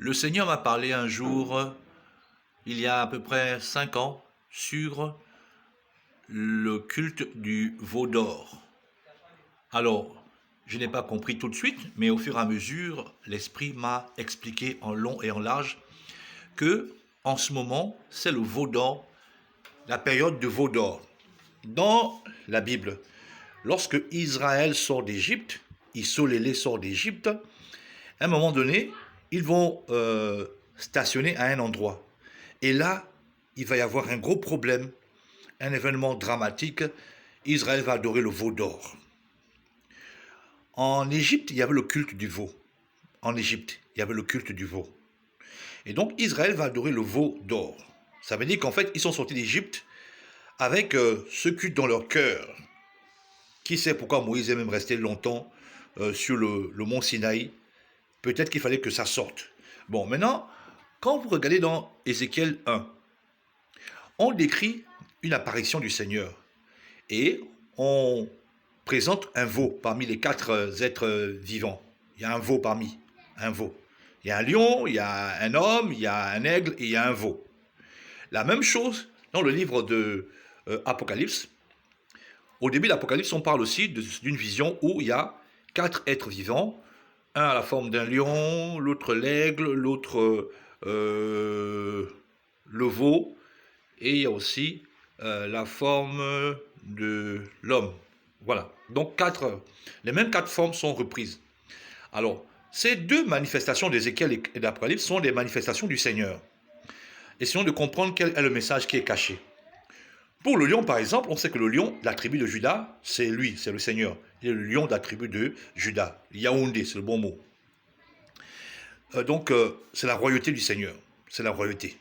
Le Seigneur m'a parlé un jour, il y a à peu près 5 ans, sur le culte du veau d'or. Alors, je n'ai pas compris tout de suite, mais au fur et à mesure, l'Esprit m'a expliqué en long et en large que, en ce moment, c'est le veau d'or, la période de veau d'or. Dans la Bible, lorsque Israël sort d'Égypte, Isolélé sort d'Égypte, à un moment donné, ils vont stationner à un endroit. Et là, il va y avoir un gros problème, un événement dramatique. Israël va adorer le veau d'or. En Égypte, il y avait le culte du veau. En Égypte, il y avait le culte du veau. Et donc, Israël va adorer le veau d'or. Ça veut dire qu'en fait, ils sont sortis d'Égypte avec ce culte dans leur cœur. Qui sait pourquoi Moïse est même resté longtemps sur le mont Sinaï. Peut-être qu'il fallait que ça sorte. Bon, maintenant, quand vous regardez dans Ézéchiel 1, on décrit une apparition du Seigneur et on présente un veau parmi les quatre êtres vivants. Il y a un veau parmi, un veau. Il y a un lion, il y a un homme, il y a un aigle et il y a un veau. La même chose dans le livre de Apocalypse. Au début de l'Apocalypse, on parle aussi d'une vision où il y a quatre êtres vivants, un à la forme d'un lion, l'autre l'aigle, l'autre le veau, et il y a aussi la forme de l'homme. Voilà. Donc les mêmes quatre formes sont reprises. Alors, ces deux manifestations d'Ézéchiel et d'Apocalypse sont des manifestations du Seigneur. Essayons de comprendre quel est le message qui est caché. Pour le lion, par exemple, on sait que le lion de la tribu de Juda, c'est lui, c'est le Seigneur. Il est le lion de la tribu de Juda. Yaoundé, c'est le bon mot. Donc, c'est la royauté du Seigneur. C'est la royauté.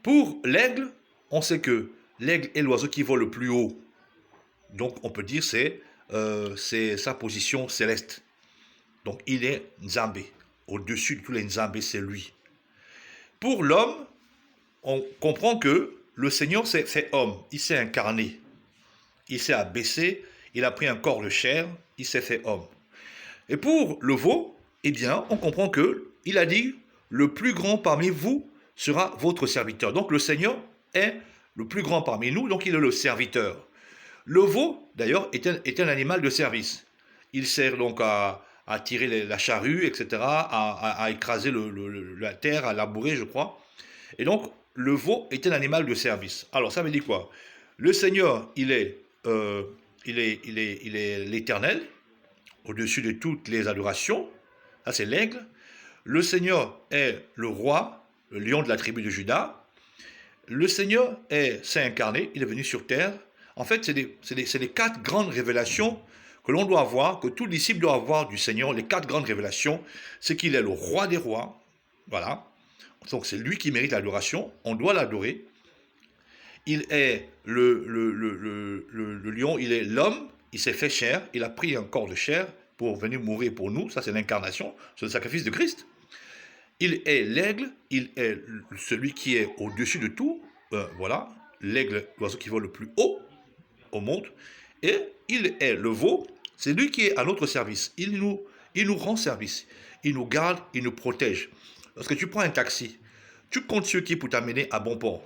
Pour l'aigle, on sait que l'aigle est l'oiseau qui vole le plus haut. Donc, on peut dire c'est sa position céleste. Donc, il est Nzambé. Au-dessus de tous les Nzambé, c'est lui. Pour l'homme, on comprend que le Seigneur, c'est homme. Il s'est incarné. Il s'est abaissé. Il a pris un corps de chair. Il s'est fait homme. Et pour le veau, eh bien, on comprend que il a dit, le plus grand parmi vous sera votre serviteur. Donc le Seigneur est le plus grand parmi nous, donc il est le serviteur. Le veau, d'ailleurs, est un animal de service. Il sert donc à tirer la charrue, etc., à écraser la terre, à labourer, je crois. Et donc, le veau est un animal de service. Alors, ça veut dire quoi? Le Seigneur, il est l'Éternel, au-dessus de toutes les adorations. Ça, c'est l'aigle. Le Seigneur est le roi, le lion de la tribu de Juda. Le Seigneur s'est incarné, il est venu sur terre. En fait, c'est les quatre grandes révélations que l'on doit avoir, que tout disciple doit avoir du Seigneur. Les quatre grandes révélations, c'est qu'il est le roi des rois. Voilà. Donc c'est lui qui mérite l'adoration. On doit l'adorer. Il est le lion, il est l'homme, il s'est fait chair, il a pris un corps de chair pour venir mourir pour nous. Ça, c'est l'incarnation, c'est le sacrifice de Christ. Il est l'aigle, il est celui qui est au-dessus de tout. Voilà, l'aigle, l'oiseau qui vole le plus haut au monde. Et il est le veau, c'est lui qui est à notre service. Il nous rend service. Il nous garde, il nous protège. Lorsque tu prends un taxi, tu comptes sur qui pour t'amener à bon port?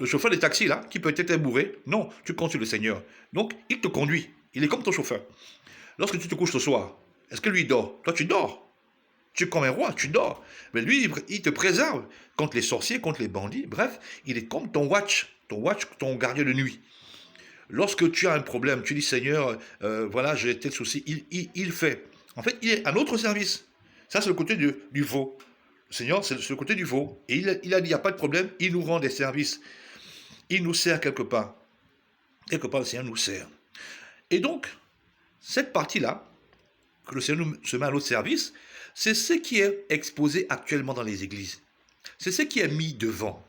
Le chauffeur de taxi, là, qui peut-être est bourré? Non, tu comptes sur le Seigneur. Donc, il te conduit. Il est comme ton chauffeur. Lorsque tu te couches ce soir, est-ce que lui dort? Toi, tu dors. Tu es comme un roi, tu dors. Mais lui, il te préserve contre les sorciers, contre les bandits. Bref, il est comme ton gardien de nuit. Lorsque tu as un problème, tu dis Seigneur, voilà, j'ai tel souci, il fait. En fait, il est à notre service. Ça, c'est le côté du veau. Le Seigneur, c'est le côté du veau. Et il a dit, il n'y a pas de problème, il nous rend des services. Il nous sert quelque part. Quelque part, le Seigneur nous sert. Et donc, cette partie-là, que le Seigneur se met à notre service, c'est ce qui est exposé actuellement dans les églises. C'est ce qui est mis devant.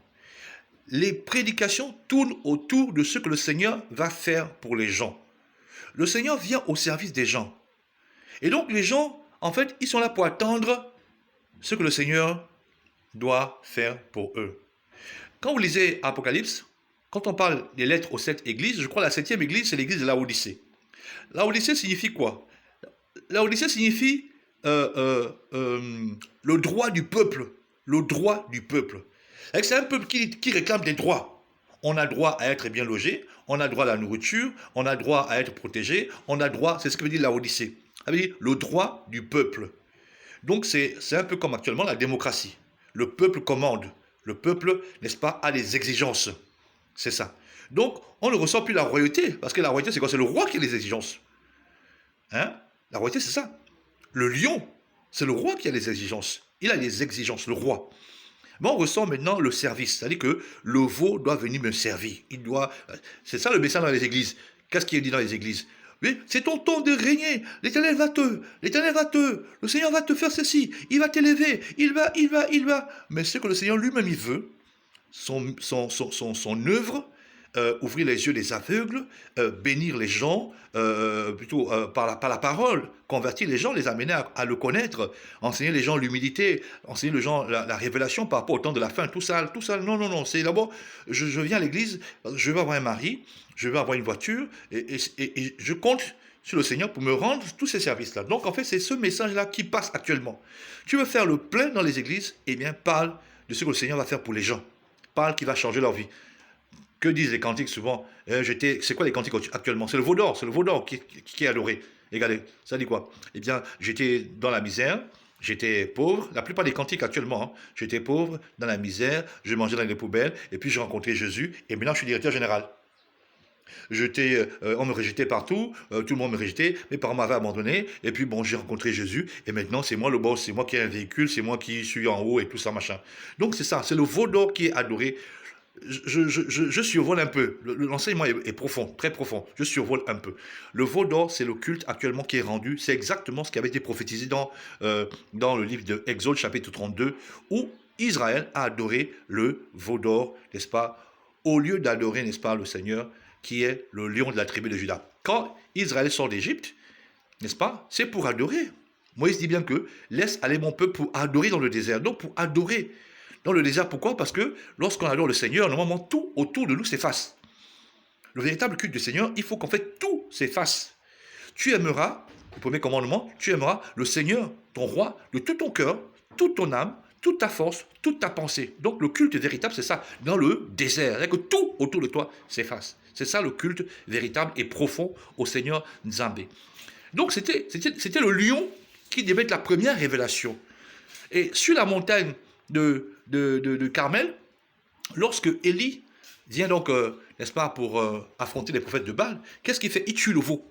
Les prédications tournent autour de ce que le Seigneur va faire pour les gens. Le Seigneur vient au service des gens. Et donc les gens, en fait, ils sont là pour attendre ce que le Seigneur doit faire pour eux. Quand vous lisez Apocalypse, quand on parle des lettres aux sept églises, je crois que la septième église, c'est l'église de Laodicée. Laodicée signifie quoi? Laodicée signifie le droit du peuple. le droit du peuple. C'est un peuple qui réclame des droits. On a droit à être bien logé, on a droit à la nourriture, on a droit à être protégé, on a droit, c'est ce que veut dire la Odyssée. Ça veut dire le droit du peuple. Donc c'est un peu comme actuellement la démocratie. Le peuple commande. Le peuple, n'est-ce pas, a des exigences. C'est ça. Donc on ne ressent plus la royauté, parce que la royauté c'est quoi? C'est le roi qui a les exigences. Hein? La royauté c'est ça. Le lion, c'est le roi qui a les exigences. Il a les exigences, le roi. Mais on ressent maintenant le service, c'est-à-dire que le veau doit venir me servir. Il doit. C'est ça le message dans les églises. Qu'est-ce qui est dit dans les églises? Oui, c'est ton temps de régner. L'Éternel va te, le Seigneur va te faire ceci. Il va t'élever. Il va. Mais ce que le Seigneur lui-même il veut, son œuvre, ouvrir les yeux des aveugles, bénir les gens, plutôt par la parole, convertir les gens, les amener à le connaître, enseigner les gens l'humilité, enseigner les gens la révélation par rapport au temps de la fin, tout ça, non, non, non, c'est d'abord, je viens à l'église, je veux avoir un mari, je veux avoir une voiture, et je compte sur le Seigneur pour me rendre tous ces services-là. Donc en fait, c'est ce message-là qui passe actuellement. Tu veux faire le plein dans les églises, eh bien parle de ce que le Seigneur va faire pour les gens. Parle qui va changer leur vie. Que disent les cantiques souvent? C'est quoi les cantiques actuellement? C'est le veau d'or, qui est adoré. Regardez, ça dit quoi? Eh bien, j'étais dans la misère, j'étais pauvre. La plupart des cantiques actuellement, hein, j'étais pauvre, dans la misère, je mangeais dans les poubelles, et puis j'ai rencontré Jésus, et maintenant je suis directeur général. On me rejetait partout, tout le monde me rejetait, mes parents m'avaient abandonné, et puis bon, j'ai rencontré Jésus, et maintenant c'est moi le boss, c'est moi qui ai un véhicule, c'est moi qui suis en haut, et tout ça, machin. Donc c'est ça, c'est le veau d'or qui est adoré. Je survole un peu. L'enseignement est profond, très profond. Je survole un peu. Le veau d'or, c'est le culte actuellement qui est rendu. C'est exactement ce qui avait été prophétisé dans le livre de Exode, chapitre 32, où Israël a adoré le veau d'or, n'est-ce pas, au lieu d'adorer, n'est-ce pas, le Seigneur, qui est le lion de la tribu de Juda. Quand Israël sort d'Égypte, n'est-ce pas, c'est pour adorer. Moïse dit bien que laisse aller mon peuple pour adorer dans le désert. Donc pour adorer dans le désert, pourquoi? Parce que lorsqu'on adore le Seigneur, normalement, tout autour de nous s'efface. Le véritable culte du Seigneur, il faut qu'en fait tout s'efface. Tu aimeras, le premier commandement, tu aimeras le Seigneur, ton roi, de tout ton cœur, toute ton âme, toute ta force, toute ta pensée. Donc le culte véritable, c'est ça, dans le désert. C'est-à-dire que tout autour de toi s'efface. C'est ça le culte véritable et profond au Seigneur Nzambé. Donc c'était le lion qui devait être la première révélation. Et sur la montagne de Carmel, lorsque Élie vient donc, n'est-ce pas, pour affronter les prophètes de Baal, qu'est-ce qu'il fait? Il tue le veau.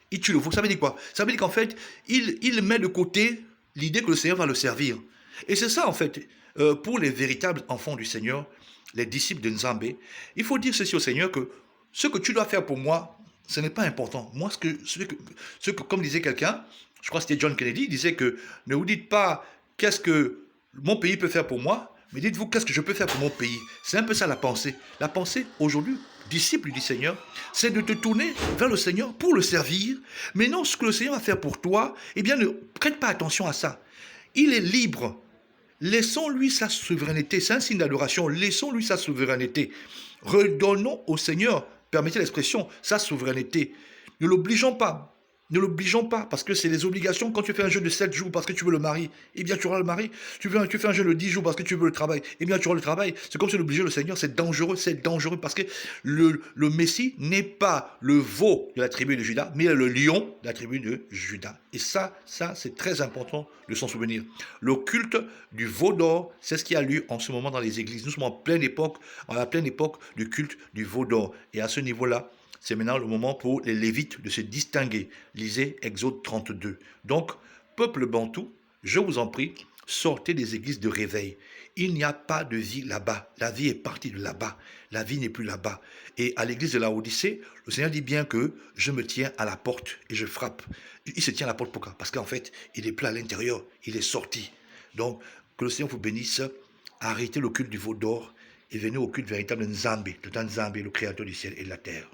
Il tue le veau. Ça veut dire quoi? Ça veut dire qu'en fait, il met de côté l'idée que le Seigneur va le servir. Et c'est ça, en fait, pour les véritables enfants du Seigneur, les disciples de Nzambé, il faut dire ceci au Seigneur que ce que tu dois faire pour moi, ce n'est pas important. Moi, comme disait quelqu'un, je crois que c'était John Kennedy, il disait que ne vous dites pas qu'est-ce que mon pays peut faire pour moi, mais dites-vous qu'est-ce que je peux faire pour mon pays. C'est un peu ça la pensée. La pensée aujourd'hui, disciple du Seigneur, c'est de te tourner vers le Seigneur pour le servir, mais non, ce que le Seigneur va faire pour toi, eh bien ne prête pas attention à ça. Il est libre. Laissons-lui sa souveraineté. C'est un signe d'adoration. Laissons-lui sa souveraineté. Redonnons au Seigneur, permettez l'expression, sa souveraineté. Ne l'obligeons pas. Ne l'obligeons pas, parce que c'est des obligations. Quand tu fais un jeûne de 7 jours parce que tu veux le mari, eh bien tu auras le mari. Tu fais un jeûne de 10 jours parce que tu veux le travail, eh bien tu auras le travail. C'est comme si l'obliger le Seigneur, c'est dangereux parce que le Messie n'est pas le veau de la tribu de Juda, mais le lion de la tribu de Juda. Et ça c'est très important de s'en souvenir. Le culte du veau d'or, c'est ce qui a lieu en ce moment dans les églises. Nous sommes en la pleine époque du culte du veau d'or. Et à ce niveau-là, c'est maintenant le moment pour les Lévites de se distinguer. Lisez Exode 32. Donc, peuple bantou, je vous en prie, sortez des églises de réveil. Il n'y a pas de vie là-bas. La vie est partie de là-bas. La vie n'est plus là-bas. Et à l'église de la Odyssée, le Seigneur dit bien que je me tiens à la porte et je frappe. Il se tient à la porte pourquoi? Parce qu'en fait, il est plein à l'intérieur. Il est sorti. Donc, que le Seigneur vous bénisse. Arrêtez le culte du veau d'or et venez au culte véritable de Nzambé, le Créateur du ciel et de la terre.